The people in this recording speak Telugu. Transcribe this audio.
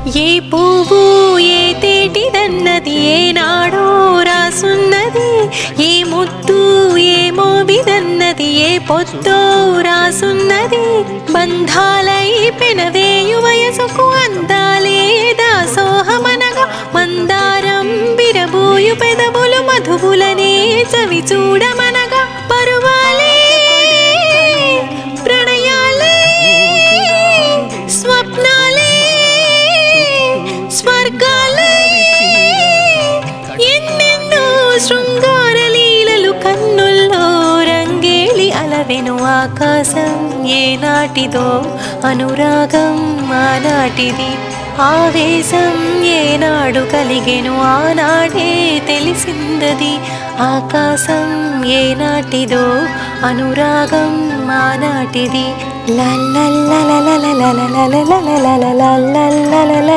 ఏ పువ్వు ఏ తేటిదన్నది ఏనాడో రాసున్నది, ఏ ముద్దు ఏ మోవిదన్నది ఏ పొద్దో రాసున్నది. బంధాలై పెనవేయు వయసుకు అందాలే దాసోహమనగా, మందారం విరబోయు పెదవులు మధువులనే చవి చూడమనగా. పరువాలే ప్రణయాలే స్వప్నాలే స్వర్గాలే, ఎన్నెన్నో శృంగార లీలలు కన్నుల్లో రంగేలి అలవెను. ఆకాశం ఏనాటిదో అనురాగం ఆనాటిది, ఆవేశం ఏనాడు కలిగెను ఆనాడే తెలిసిందది. ఆకాశం ఏనాటిదో అనురాగం ఆనాటిది. లా లా లా లా లా లా లా లా లా లా లా లా లా లా లా లా.